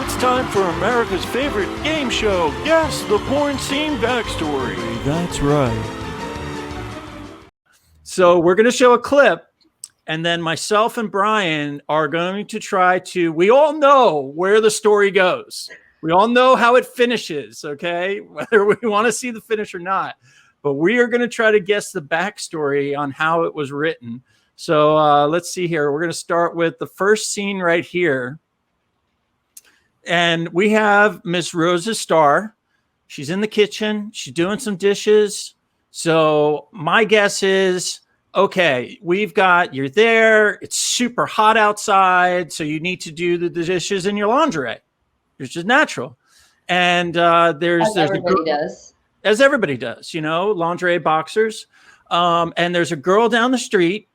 It's time for America's favorite game show. Guess the porn scene backstory. That's right. So we're going to show a clip, and then myself and Brian are going to try to, we all know where the story goes. We all know how it finishes, okay? Whether we want to see the finish or not. But we are going to try to guess the backstory on how it was written. So let's see here. We're going to start with the first scene right here. And we have Miss Rose Isstar. She's in the kitchen. She's doing some dishes. So my guess is, okay, you're there. It's super hot outside. So you need to do the dishes in your lingerie. It's just natural. And there's everybody does. As everybody does, lingerie boxers. And there's a girl down the street,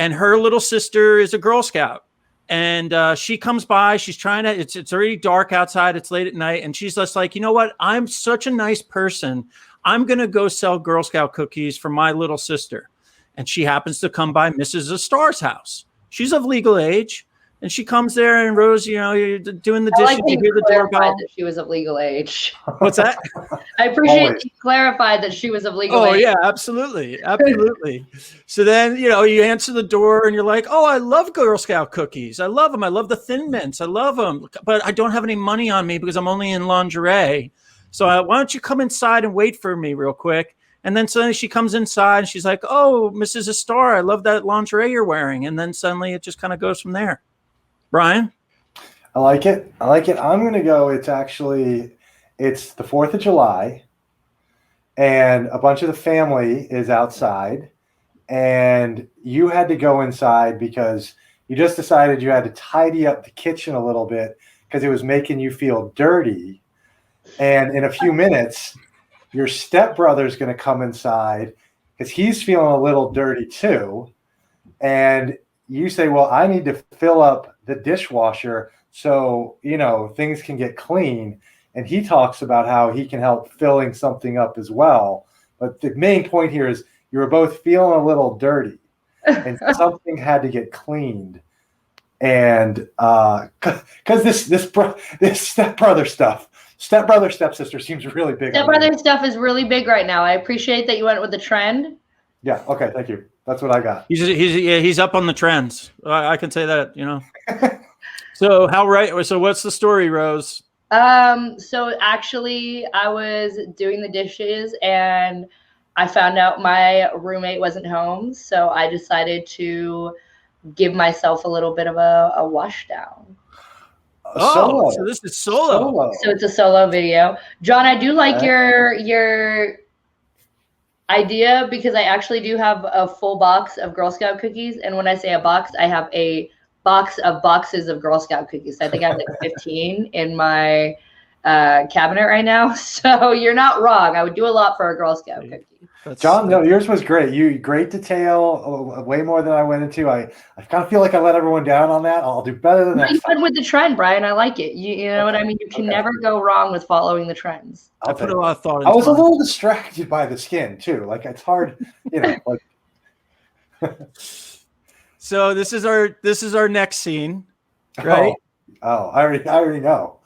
and her little sister is a Girl Scout. And she comes by. She's trying to. It's already dark outside. It's late at night, and she's just like, you know what? I'm such a nice person. I'm gonna go sell Girl Scout cookies for my little sister. And she happens to come by Mrs. Isstar's house. She's of legal age, and she comes there. And Rose, you're doing the dishes. You hear the doorbell. That she was of legal age. What's that? I appreciate that you clarified that she was of legal age. Oh yeah, absolutely. So then, you answer the door and you're like, oh, I love Girl Scout cookies. I love them. I love the Thin Mints. I love them. But I don't have any money on me because I'm only in lingerie. So why don't you come inside and wait for me real quick? And then suddenly she comes inside and she's like, oh, Mrs. Isstar, I love that lingerie you're wearing. And then suddenly it just kind of goes from there. Brian? I like it. I'm going to go, it's the 4th of July, and a bunch of the family is outside, and you had to go inside because you just decided you had to tidy up the kitchen a little bit because it was making you feel dirty. And in a few minutes, your stepbrother's going to come inside because he's feeling a little dirty too. And you say, well, I need to fill up the dishwasher so, things can get clean. And he talks about how he can help filling something up as well. But the main point here is you were both feeling a little dirty and something had to get cleaned. And because this stepbrother stuff, stepsister seems really big. Stepbrother stuff is really big right now. I appreciate that you went with the trend. Yeah. Okay. Thank you. That's what I got. He's up on the trends. I can say that, So So what's the story, Rose? So actually I was doing the dishes and I found out my roommate wasn't home. So I decided to give myself a little bit of a wash down. So this is solo. So it's a solo video. John, I do like your idea because I actually do have a full box of Girl Scout cookies. And when I say a box, I have a box of boxes of Girl Scout cookies. I think I have like 15 in my cabinet right now. So you're not wrong. I would do a lot for a Girl Scout cookie. John, no, yours was great. Great detail, way more than I went into. I kind of feel like I let everyone down on that. I'll do better than that. You went with the trend, Brian. I like it. You know what I mean? You can never go wrong with following the trends. I put a lot of thought into it. I was a little distracted by the skin too. Like it's hard, So this is our next scene, right? Oh, I already know.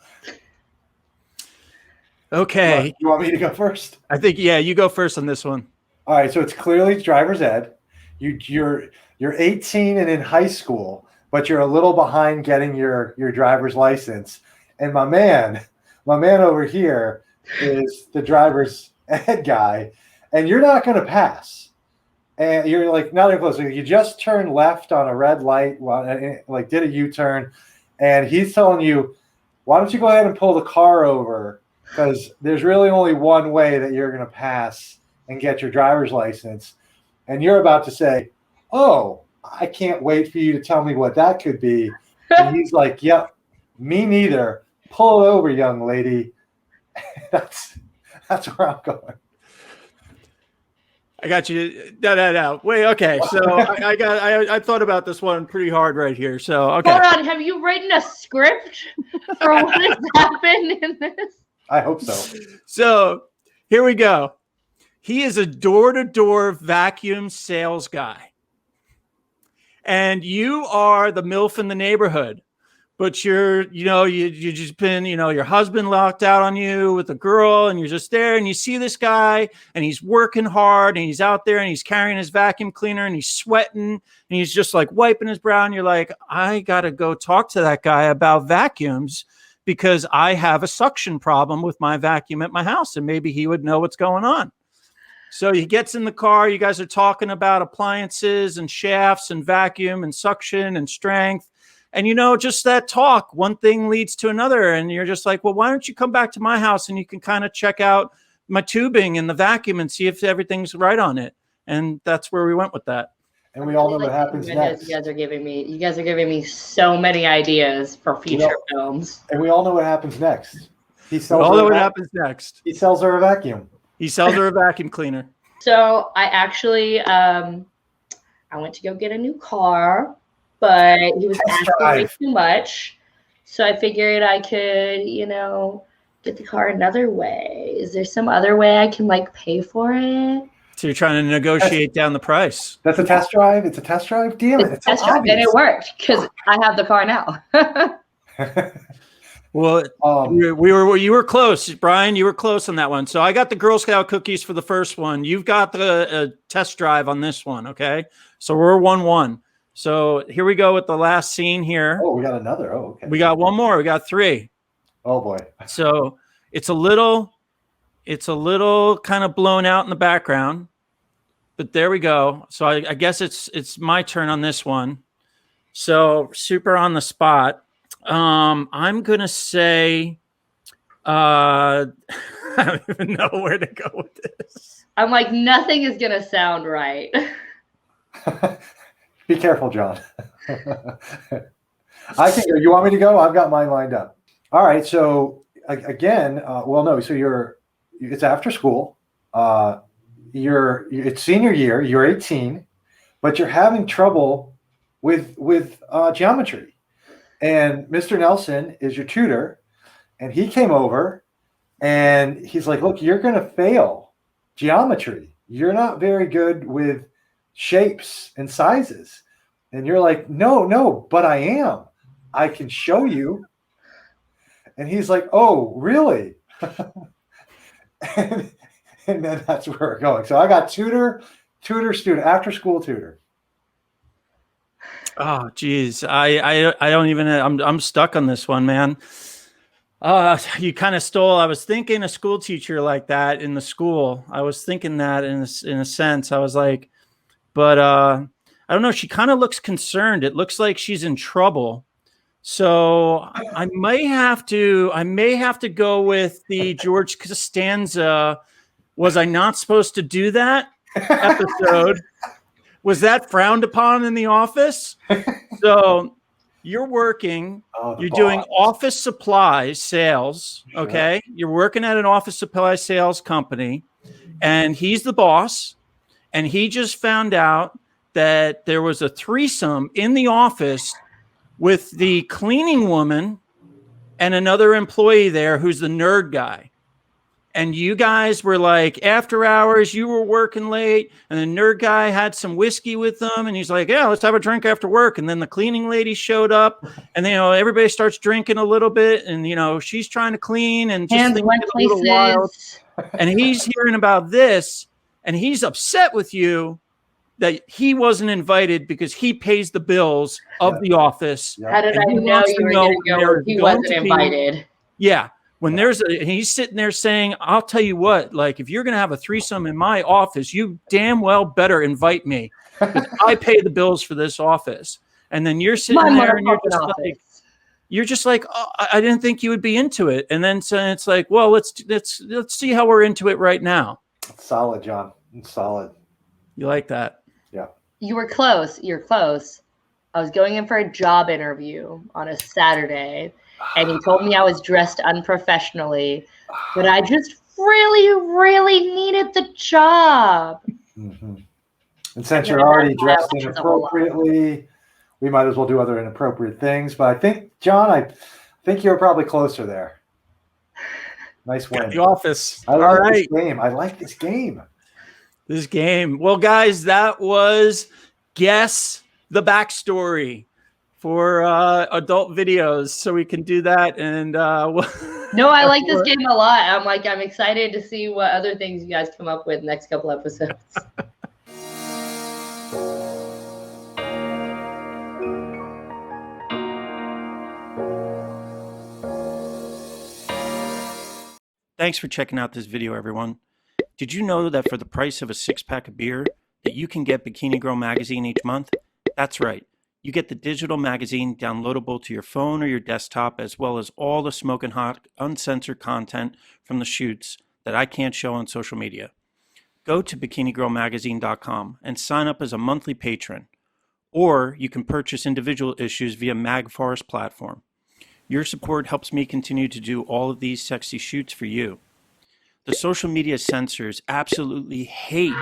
Okay. You want me to go first? I think you go first on this one. All right, so it's clearly driver's ed. You're 18 and in high school, but you're a little behind getting your driver's license. And my man over here is the driver's ed guy, and you're not going to pass. And you're like not even close. So you just turned left on a red light, did a U-turn, and he's telling you, why don't you go ahead and pull the car over? Because there's really only one way that you're going to pass and get your driver's license. And you're about to say, oh, I can't wait for you to tell me what that could be. And he's like, yep, me neither. Pull it over, young lady. That's where I'm going. I got you. No. Wait, okay. So I thought about this one pretty hard right here. So, okay. Hold on. Have you written a script for what has happened in this? I hope so. So here we go. He is a door-to-door vacuum sales guy. And you are the MILF in the neighborhood. but you just been, your husband locked out on you with a girl, and you're just there, and you see this guy, and he's working hard, and he's out there, and he's carrying his vacuum cleaner, and he's sweating, and he's just like wiping his brow, and you're like, I gotta go talk to that guy about vacuums because I have a suction problem with my vacuum at my house, and maybe he would know what's going on. So he gets in the car. You guys are talking about appliances and shafts and vacuum and suction and strength. And, just that talk, one thing leads to another. And you're just like, well, why don't you come back to my house and you can kind of check out my tubing and the vacuum and see if everything's right on it. And that's where we went with that. And we all know what happens next. You guys are giving me so many ideas for future films. And we all know what happens next. He sells her a vacuum. He sells her a vacuum cleaner. So I actually, I went to go get a new car, but he was asking way too much. So I figured I could, get the car another way. Is there some other way I can pay for it? So you're trying to negotiate down the price. That's a test drive. It's a test drive. Damn it! It's a test drive, and it worked because I have the car now. Well, you were close, Brian. You were close on that one. So I got the Girl Scout cookies for the first one. You've got the test drive on this one. Okay, so we're 1-1. So here we go with the last scene here. Oh, we got another. Oh, okay. We got one more. We got 3. Oh boy. So it's a little kind of blown out in the background, but there we go. So I guess it's my turn on this one. So super on the spot. I'm gonna say, I don't even know where to go with this. I'm like, nothing is gonna sound right. Be careful, John. I think you want me to go? I've got mine lined up. All right. So again, so it's after school. It's senior year. You're 18, but you're having trouble with geometry. And Mr. Nelson is your tutor, and he came over, and he's like, look, you're going to fail geometry. You're not very good with shapes and sizes. And you're like, no, but I am. I can show you. And he's like, oh, really? and then that's where we're going. So I got tutor, student, after school tutor. Oh, geez. I don't even, I'm stuck on this one, man. You kind of stole, I was thinking a school teacher like that in the school. I was thinking that in a sense. I was like, but I don't know. She kind of looks concerned. It looks like she's in trouble. So I may have to go with the George Costanza. Was I not supposed to do that episode? Was that frowned upon in the office? So you're working, you're doing office supplies sales. Sure. Okay. You're working at an office supply sales company, and he's the boss. And he just found out that there was a threesome in the office with the cleaning woman and another employee there who's the nerd guy. And you guys were like after hours, you were working late, and the nerd guy had some whiskey with them, and he's like, yeah, let's have a drink after work. And then the cleaning lady showed up, and everybody starts drinking a little bit, and she's trying to clean and just things get a little wild. And he's hearing about this, and he's upset with you that he wasn't invited because he pays the bills of the office. How did I know you were going to go where he wasn't invited? Yeah. When he's sitting there saying, I'll tell you what, like, if you're going to have a threesome in my office, you damn well better invite me because I pay the bills for this office. And then you're sitting there and you're just like, oh, I didn't think you would be into it. And then so it's like, well, let's see how we're into it right now. It's solid, John. It's solid. You like that? Yeah. You were close. You're close. I was going in for a job interview on a Saturday. And he told me I was dressed unprofessionally, but I just really, really needed the job. Mm-hmm. And since you're already dressed inappropriately, we might as well do other inappropriate things. But I think, John, I think you're probably closer there. Nice win. Got the office. I like this game. I like this game. This game. Well, guys, that was Guess the Backstory for adult videos, so we can do that. And No, I like this game a lot. I'm excited to see what other things you guys come up with next couple episodes. Thanks for checking out this video, everyone. Did you know that for the price of a 6-pack of beer, that you can get Bikini Girl magazine each month? That's right. You get the digital magazine downloadable to your phone or your desktop, as well as all the smoking hot, uncensored content from the shoots that I can't show on social media. Go to bikinigirlmagazine.com and sign up as a monthly patron. Or you can purchase individual issues via MagForest platform. Your support helps me continue to do all of these sexy shoots for you. The social media censors absolutely hate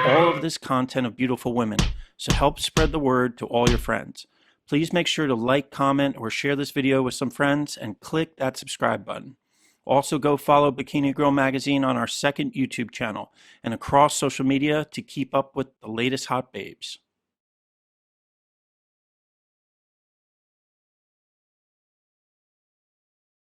all of this content of beautiful women, so help spread the word to all your friends. Please make sure to like, comment, or share this video with some friends and click that subscribe button. Also, go follow Bikini Girl Magazine on our second YouTube channel and across social media to keep up with the latest hot babes.